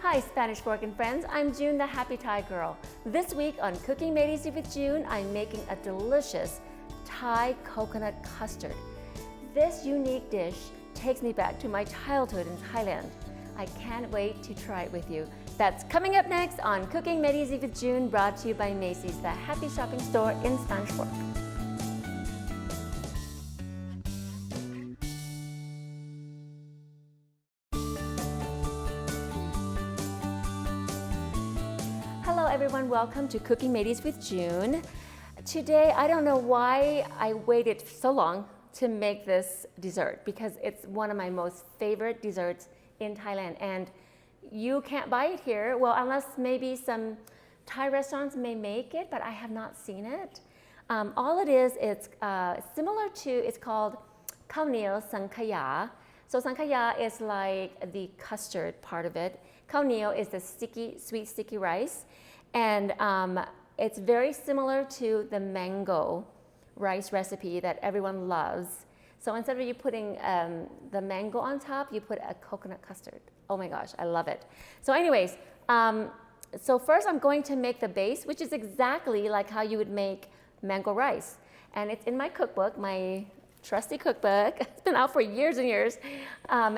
Hi Spanish Fork and friends, I'm June the Happy Thai Girl. This week on Cooking Made Easy with June, I'm making a delicious Thai coconut custard. This unique dish takes me back to my childhood in Thailand. I can't wait to try it with you. That's coming up next on Cooking Made Easy with June, brought to you by Macy's, the happy shopping store in Spanish Fork. Hello everyone, welcome to Cooking Made Easy with June. Today, I don't know why I waited so long to make this dessert because it's one of my most favorite desserts in Thailand, and you can't buy it here, well, unless maybe some Thai restaurants may make it, but I have not seen it. All it is, it's similar to, it's called Khao Niao Sangkhaya. So Sangkhaya is like the custard part of it. Khao Niao is the sticky, sweet sticky rice, and it's very similar to the mango rice recipe that everyone loves. So instead of you putting the mango on top, you put a coconut custard. Oh my gosh, I love it. So anyways, so first I'm going to make the base, which is exactly like how you would make mango rice. And it's in my cookbook, my trusty cookbook. It's been out for years and years. And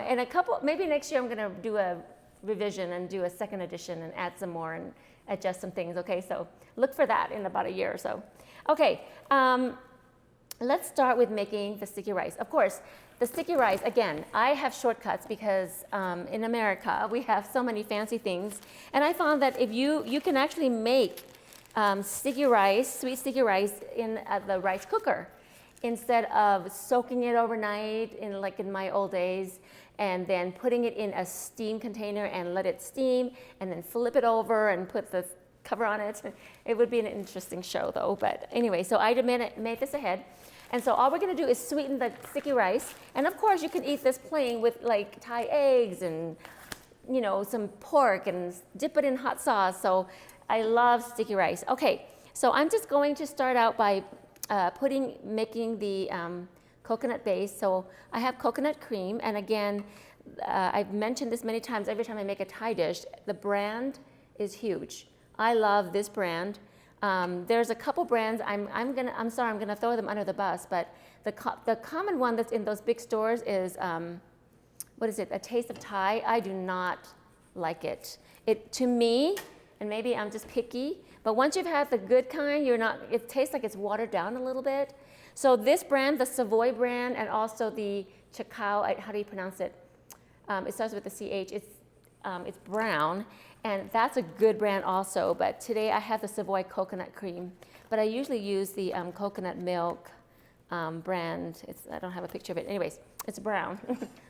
maybe next year I'm gonna do a revision and do a second edition and add some more and adjust some things, okay? So look for that in about a year or so. Okay, let's start with making the sticky rice. Of course, the sticky rice, again, I have shortcuts because in America, we have so many fancy things. And I found that if you can actually make sticky rice, sweet sticky rice in the rice cooker instead of soaking it overnight like in my old days and then putting it in a steam container and let it steam and then flip it over and put the cover on it. It would be an interesting show though, but anyway, so I made this ahead. And so all we're gonna do is sweeten the sticky rice. And of course you can eat this plain with like Thai eggs and some pork and dip it in hot sauce. So I love sticky rice. Okay, so I'm just going to start out by making the coconut base. So I have coconut cream, and again, I've mentioned this many times every time I make a Thai dish, the brand is huge. I love this brand. There's a couple brands, I'm sorry, I'm gonna throw them under the bus, but the common one that's in those big stores is, what is it, A Taste of Thai. I do not like it. To me, and maybe I'm just picky, but once you've had the good kind, it tastes like it's watered down a little bit. So this brand, the Savoy brand, and also the Khao, how do you pronounce it? It starts with the CH, it's brown. And that's a good brand also, but today I have the Savoy coconut cream. But I usually use the coconut milk brand. I don't have a picture of it. Anyways, it's brown,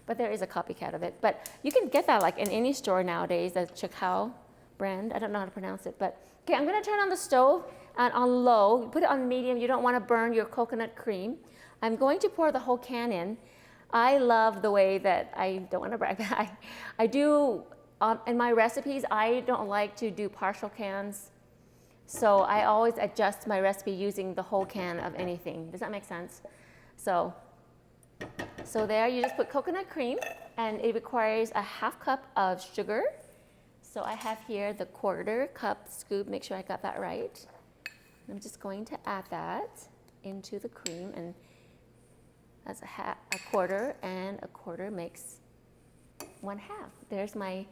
but there is a copycat of it. But you can get that like in any store nowadays, the Khao brand. I don't know how to pronounce it, but okay, I'm gonna turn on the stove and on low. Put it on medium. You don't wanna burn your coconut cream. I'm going to pour the whole can in. I love the way that, I don't wanna brag, but I do, in my recipes, I don't like to do partial cans. So I always adjust my recipe using the whole can of anything. Does that make sense? So there you just put coconut cream, and it requires a ½ cup of sugar. So I have here the ¼ cup scoop, make sure I got that right. I'm just going to add that into the cream, and that's a quarter, and a quarter makes 1/2. There's my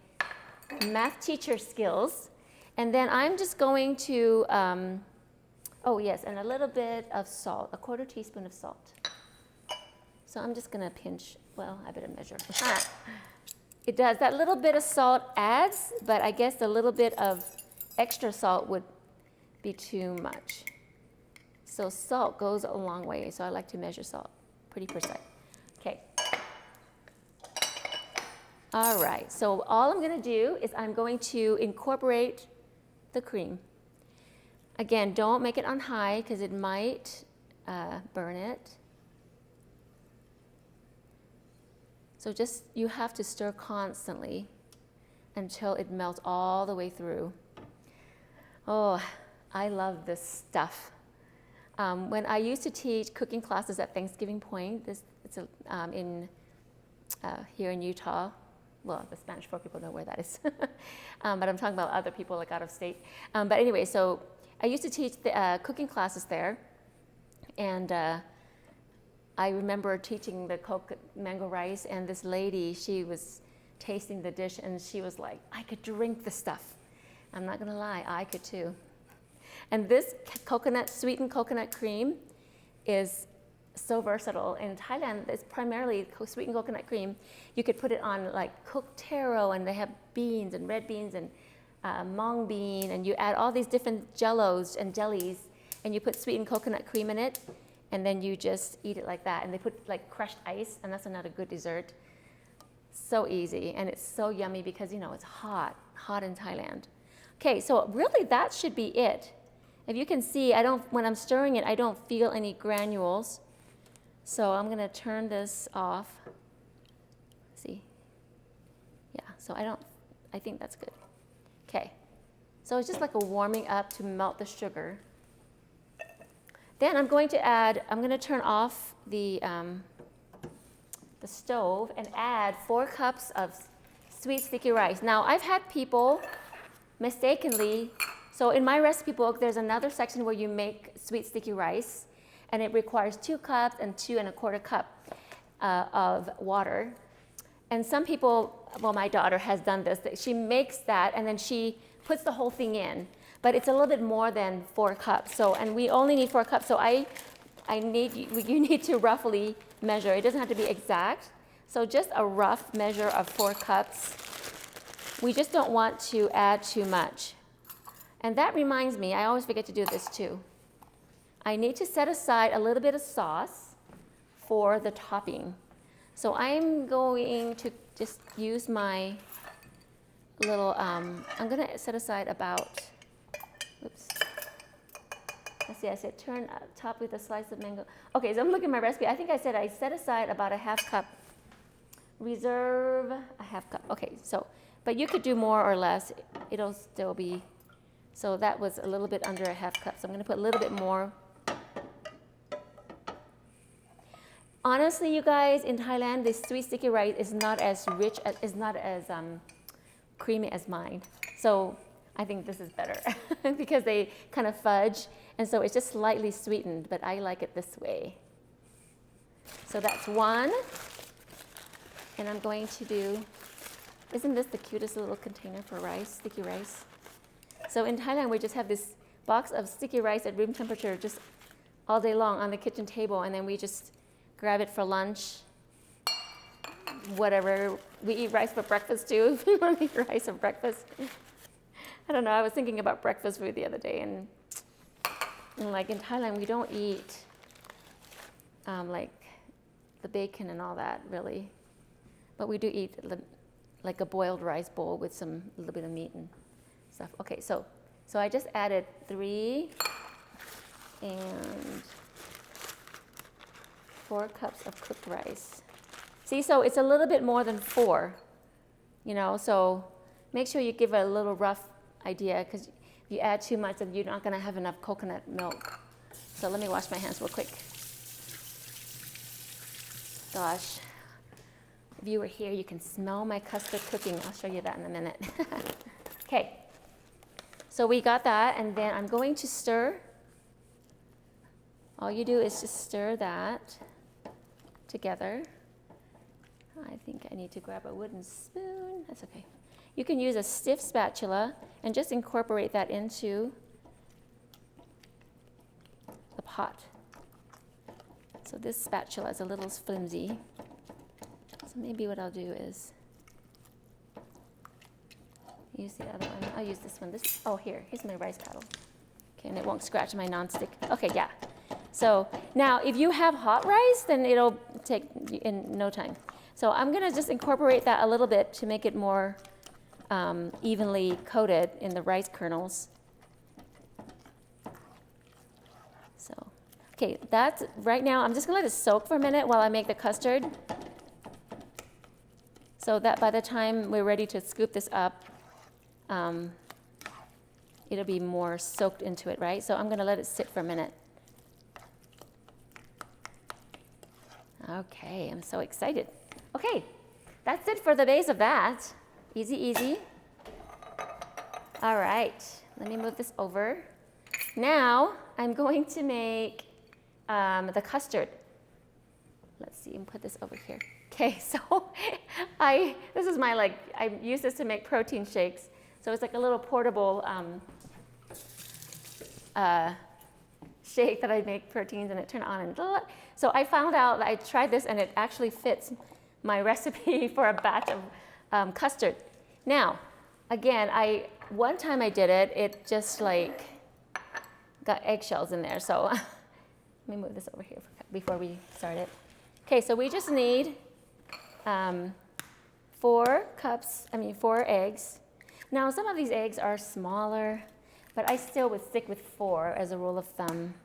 math teacher skills. And then I'm just going to, oh yes, and a little bit of salt, a ¼ teaspoon of salt. So I'm just gonna pinch, well, I better measure. It does, that little bit of salt adds, but I guess a little bit of extra salt would be too much. So salt goes a long way, so I like to measure salt, pretty precise. Okay. All right, so all I'm gonna do is I'm going to incorporate the cream. Again, don't make it on high because it might burn it. So you have to stir constantly until it melts all the way through. Oh, I love this stuff. When I used to teach cooking classes at Thanksgiving Point, it's here in Utah, well, the Spanish Fork people know where that is. But I'm talking about other people like out of state. But anyway, so I used to teach the cooking classes there. And I remember teaching the mango rice, and this lady, she was tasting the dish, and she was like, I could drink the stuff. I'm not gonna lie, I could too. And this sweetened coconut cream is so versatile. In Thailand, it's primarily sweetened coconut cream. You could put it on like cooked taro, and they have beans and red beans and mung bean, and you add all these different jellos and jellies, and you put sweetened coconut cream in it, and then you just eat it like that. And they put like crushed ice, and that's another good dessert. So easy, and it's so yummy because, you know, it's hot in Thailand. Okay, so really that should be it. If you can see, when I'm stirring it, I don't feel any granules. So I'm gonna turn this off. See? Yeah, so I think that's good. Okay, so it's just like a warming up to melt the sugar. Then I'm gonna turn off the stove and add 4 cups of sweet sticky rice. Now I've had people mistakenly, so in my recipe book there's another section where you make sweet sticky rice, and it requires 2 cups and 2 1/4 cup of water. And some people, well, my daughter has done this, that she makes that and then she puts the whole thing in, but it's a little bit more than 4 cups. So, and we only need 4 cups, so you need to roughly measure. It doesn't have to be exact. So just a rough measure of 4 cups. We just don't want to add too much. And that reminds me, I always forget to do this too. I need to set aside a little bit of sauce for the topping. So I'm going to just use my little, I'm gonna set aside about, oops. Let's see, I said turn top with a slice of mango. Okay, so I'm looking at my recipe. I think I said I set aside about a 1/2 cup. Reserve a 1/2 cup. Okay, so, but you could do more or less. It'll still be, so that was a little bit under a 1/2 cup. So I'm gonna put a little bit more. Honestly, you guys, in Thailand, this sweet sticky rice is not as rich, is not as creamy as mine. So I think this is better because they kind of fudge, and so it's just slightly sweetened, but I like it this way. So that's 1. And I'm going to do, isn't this the cutest little container for rice, sticky rice? So in Thailand, we just have this box of sticky rice at room temperature just all day long on the kitchen table, and then we just grab it for lunch, whatever. We eat rice for breakfast too. We want to eat rice for breakfast. I don't know, I was thinking about breakfast food the other day, and like in Thailand, we don't eat like the bacon and all that, really. But we do eat like a boiled rice bowl with a little bit of meat and stuff. Okay, so I just added 3 and 4 cups of cooked rice. See, so it's a little bit more than 4, you know, so make sure you give it a little rough idea, because if you add too much, then you're not gonna have enough coconut milk. So let me wash my hands real quick. Gosh, if you were here, you can smell my custard cooking. I'll show you that in a minute. Okay, so we got that, and then I'm going to stir. All you do is just stir that together. I think I need to grab a wooden spoon. That's okay. You can use a stiff spatula and just incorporate that into the pot. So this spatula is a little flimsy. So maybe what I'll do is use the other one. I'll use this one. Here's my rice paddle. Okay, and it won't scratch my nonstick. Okay, yeah. So now if you have hot rice, then it'll take in no time. So I'm gonna just incorporate that a little bit to make it more evenly coated in the rice kernels. So, okay, that's right now. I'm just gonna let it soak for a minute while I make the custard, so that by the time we're ready to scoop this up, it'll be more soaked into it, right? So I'm gonna let it sit for a minute. Okay, I'm so excited. Okay, that's it for the base of that. Easy, easy. All right, let me move this over. Now I'm going to make the custard. Let's see, and put this over here. Okay, so this is my I use this to make protein shakes. So it's like a little portable shake that I make proteins and it turned on and so I found out that I tried this and it actually fits my recipe for a batch of custard. Now, again, one time I did it, it just got eggshells in there. So let me move this over here before we start it. Okay, so we just need 4 eggs. Now, some of these eggs are smaller, but I still would stick with 4 as a rule of thumb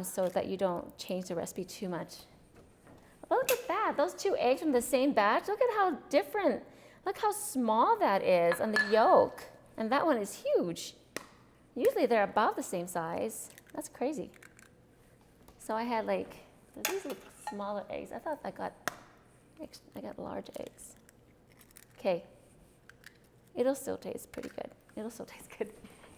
so that you don't change the recipe too much. Look at that, those 2 eggs from the same batch. Look at how different, look how small that is on the yolk. And that one is huge. Usually they're about the same size. That's crazy. So I had these are smaller eggs. I thought I got large eggs. Okay. It'll still taste pretty good. It'll still taste good.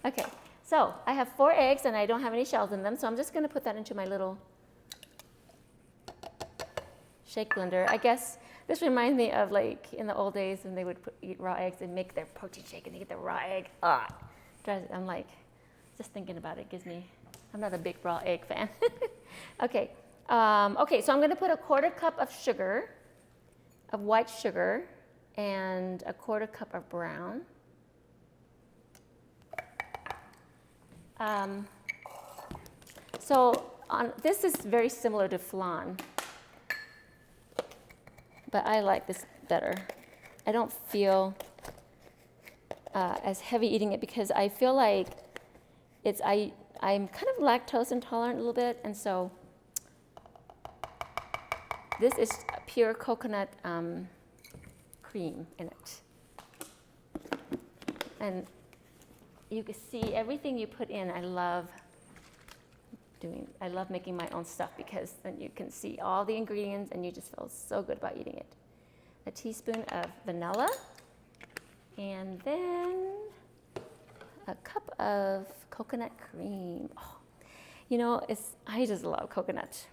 Okay, so I have 4 eggs and I don't have any shells in them, so I'm just going to put that into my little shake blender. I guess this reminds me of in the old days when they would eat raw eggs and make their protein shake and they get the raw egg. I'm just thinking about it gives me, I'm not a big raw egg fan. Okay, so I'm going to put a 1/4 cup of sugar, of white sugar, and a 1/4 cup of brown. This is very similar to flan, but I like this better. I don't feel as heavy eating it because I feel like I'm kind of lactose intolerant a little bit, and so this is pure coconut cream in it. And you can see everything you put in. I love making my own stuff because then you can see all the ingredients and you just feel so good about eating it. A teaspoon of vanilla, and then a cup of coconut cream. Oh, I just love coconut.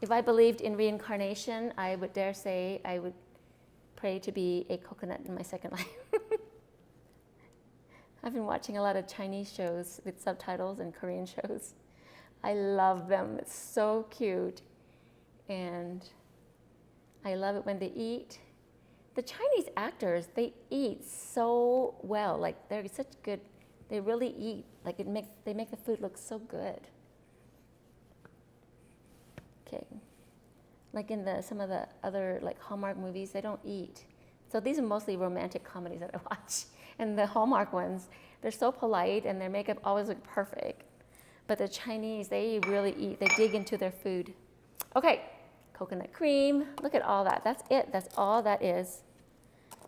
If I believed in reincarnation, I would dare say I would pray to be a coconut in my second life. I've been watching a lot of Chinese shows with subtitles and Korean shows. I love them. It's so cute. And I love it when they eat. The Chinese actors, they eat so well. They're such good, they really eat. They make the food look so good. Okay. In some of the other Hallmark movies, they don't eat. So these are mostly romantic comedies that I watch. And the Hallmark ones, they're so polite and their makeup always look perfect. But the Chinese, they really eat. They dig into their food. Okay, coconut cream. Look at all that. That's it. That's all that is.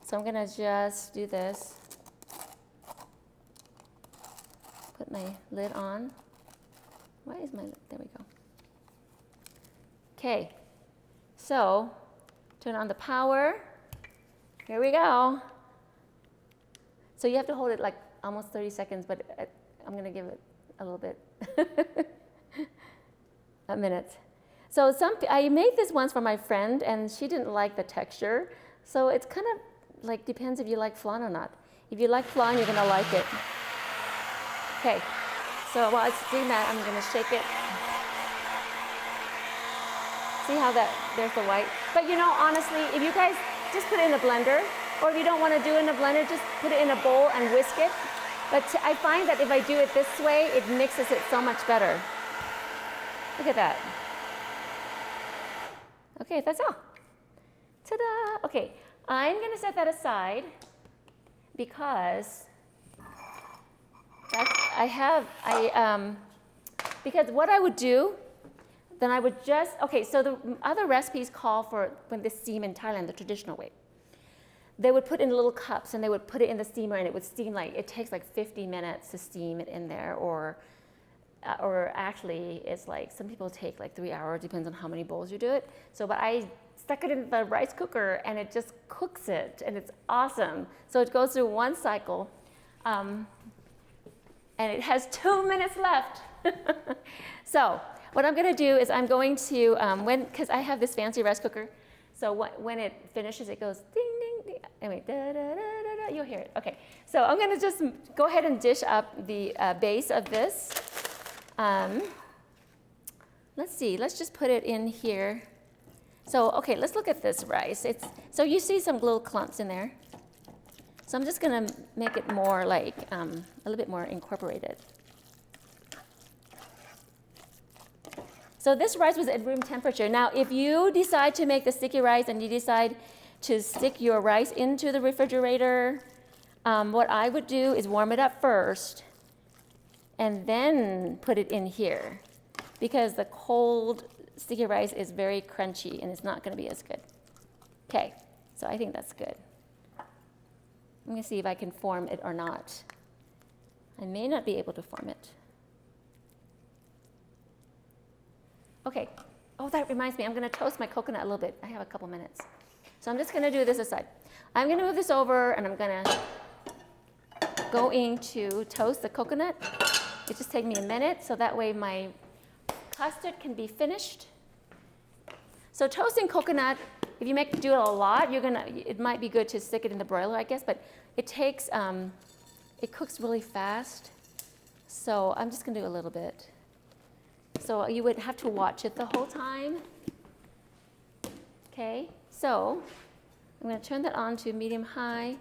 So I'm going to just do this. Put my lid on. Why is my lid? There we go. Okay, so turn on the power. Here we go. So you have to hold it almost 30 seconds, but I'm going to give it a little bit, a minute. So I made this once for my friend, and she didn't like the texture. So it's kind of depends if you like flan or not. If you like flan, you're going to like it. Okay, so while it's doing that, I'm going to shake it. See how there's the white. But honestly, if you guys just put it in a blender, or if you don't want to do it in a blender, just put it in a bowl and whisk it. But I find that if I do it this way, it mixes it so much better. Look at that. Okay, that's all. Ta-da! Okay, I'm going to set that aside because because what I would do, then I would so the other recipes call for when they steam in Thailand, the traditional way. They would put in little cups and they would put it in the steamer and it would steam it takes 50 minutes to steam it in there, or actually it's some people take 3 hours, depends on how many bowls you do it. So, but I stuck it in the rice cooker and it just cooks it and it's awesome. So it goes through one cycle and it has 2 minutes left. So what I'm going to do is I'm going to, because I have this fancy rice cooker, so when it finishes, it goes ding, ding, ding. Anyway, da, da, da, da, da. You'll hear it. Okay, so I'm going to just go ahead and dish up the base of this. Let's see, let's just put it in here. So, okay, let's look at this rice. So you see some little clumps in there. So I'm just going to make it more like a little bit more incorporated. So this rice was at room temperature. Now, if you decide to make the sticky rice and you decide to stick your rice into the refrigerator, what I would do is warm it up first and then put it in here, because the cold sticky rice is very crunchy and it's not going to be as good. Okay, so I think that's good. I'm going to see if I can form it or not. I may not be able to form it. Okay. Oh, that reminds me. I'm going to toast my coconut a little bit. I have a couple minutes. So I'm just going to do this aside. I'm going to move this over, and I'm going to go to toast the coconut. It just takes me a minute, so that way my custard can be finished. So toasting coconut, if you do it a lot, it might be good to stick it in the broiler, I guess, but it cooks really fast. So I'm just going to do a little bit. So you would have to watch it the whole time. Okay, so I'm going to turn that on to medium-high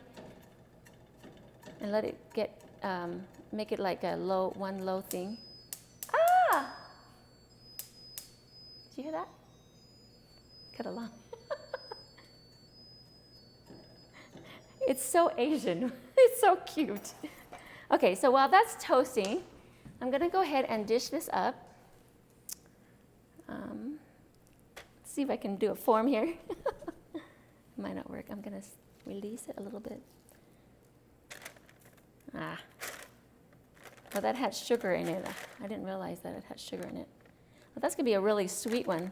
and let it make it like a one low thing. Ah! Did you hear that? Cut along. It's so Asian. It's so cute. Okay, so while that's toasting, I'm going to go ahead and dish this up. Let's see if I can do a form here. Might not work. I'm going to release it a little bit. Well, that had sugar in it. I didn't realize that it had sugar in it. Well, that's going to be a really sweet one.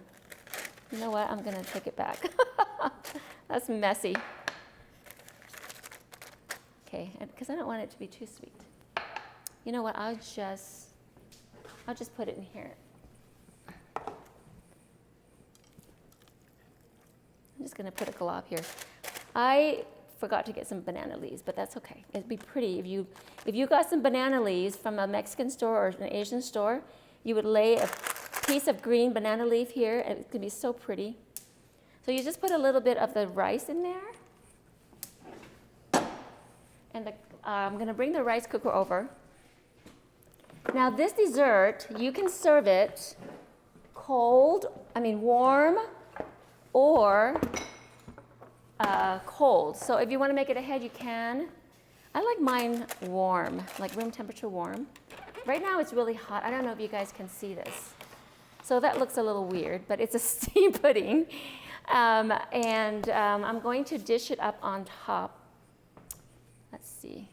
You know what? I'm going to take it back. That's messy. Okay, because I don't want it to be too sweet. You know what? I'll just put it in here. I'm just going to put a glob here. I forgot to get some banana leaves, but that's okay. It'd be pretty if you got some banana leaves from a Mexican store or an Asian store. You would lay a piece of green banana leaf here, and it's going to be so pretty. So you just put a little bit of the rice in there, and I'm going to bring the rice cooker over. Now this dessert, you can serve it warm or cold. So if you want to make it ahead, you can. I like mine warm, like room temperature warm. Right now it's really hot. I don't know if you guys can see this. So that looks a little weird, but it's a steam pudding. I'm going to dish it up on top. Let's see.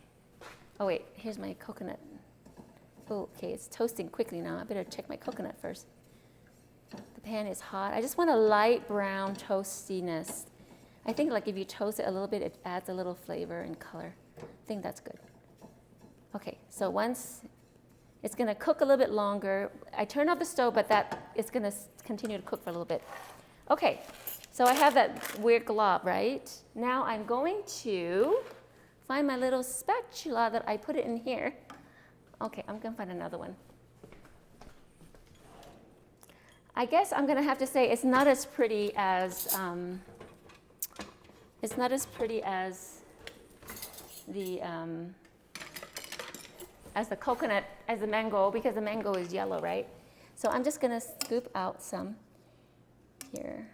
Oh wait, here's my coconut. Oh, okay, it's toasting quickly now. I better check my coconut first. The pan is hot. I just want a light brown toastiness. I think like if you toast it a little bit, it adds a little flavor and color. I think that's good. Okay, so once it's going to cook a little bit longer. I turned off the stove, but it's going to continue to cook for a little bit. Okay, so I have that weird glob, right? Now I'm going to find my little spatula that I put it in here. Okay, I'm going to find another one. I guess I'm going to have to say it's not as pretty as the coconut, as the mango, because the mango is yellow, right? So I'm just going to scoop out some here.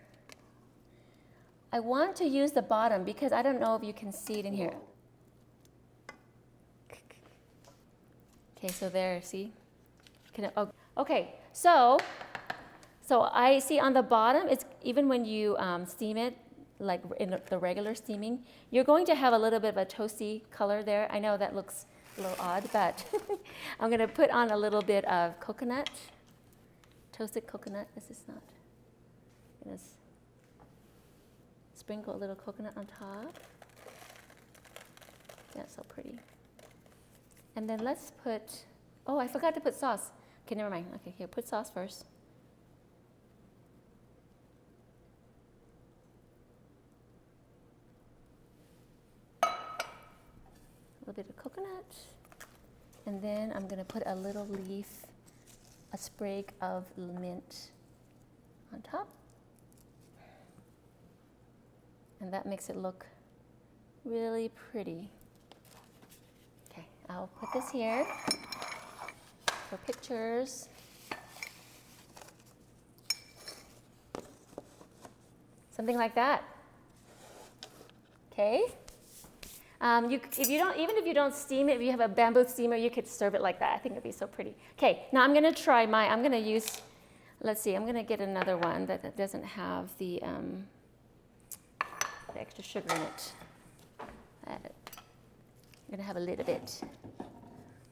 I want to use the bottom because I don't know if you can see it in here. Okay, so there, see? Okay, so I see on the bottom, it's even when you steam it, like in the regular steaming, you're going to have a little bit of a toasty color there. I know that looks a little odd, but I'm going to put on a little bit of coconut, toasted coconut. This is not. sprinkle a little coconut on top. That's so pretty. And then let's put, oh, I forgot to put sauce. Okay, never mind. Okay, here, put sauce first. A little bit of coconut. And then I'm gonna put a little leaf, a sprig of mint on top. And that makes it look really pretty. Okay, I'll put this here for pictures. Something like that. Okay. Even if you don't steam it, if you have a bamboo steamer, you could serve it like that. I think it'd be so pretty. Okay, now I'm gonna try I'm gonna use, let's see, I'm gonna get another one that doesn't have the extra sugar in it. I'm gonna have a little bit.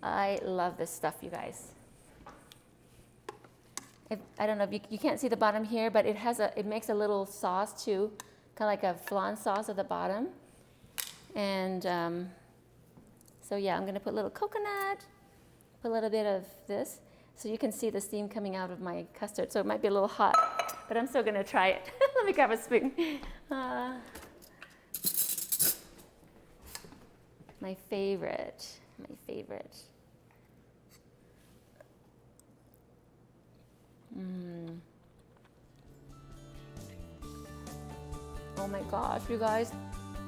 I love this stuff, you guys. I don't know if you can't see the bottom here, but it makes a little sauce too, kind of like a flan sauce at the bottom. And so yeah, I'm gonna put a little coconut, put a little bit of this, so you can see the steam coming out of my custard. So it might be a little hot, but I'm still gonna try it. Let me grab a spoon. My favorite. Oh my gosh, you guys.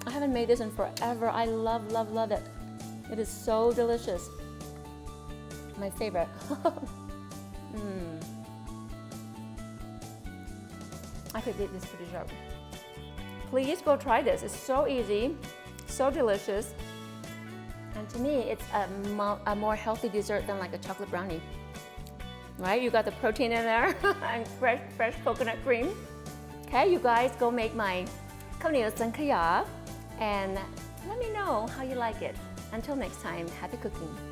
I haven't made this in forever. I love, love, love it. It is so delicious. My favorite. I could eat this for dessert. Please go try this. It's so easy, so delicious. And to me, it's a more healthy dessert than like a chocolate brownie. Right? You got the protein in there and fresh coconut cream. Okay, you guys go make my Khao Niao Sangkhaya and let me know how you like it. Until next time, happy cooking.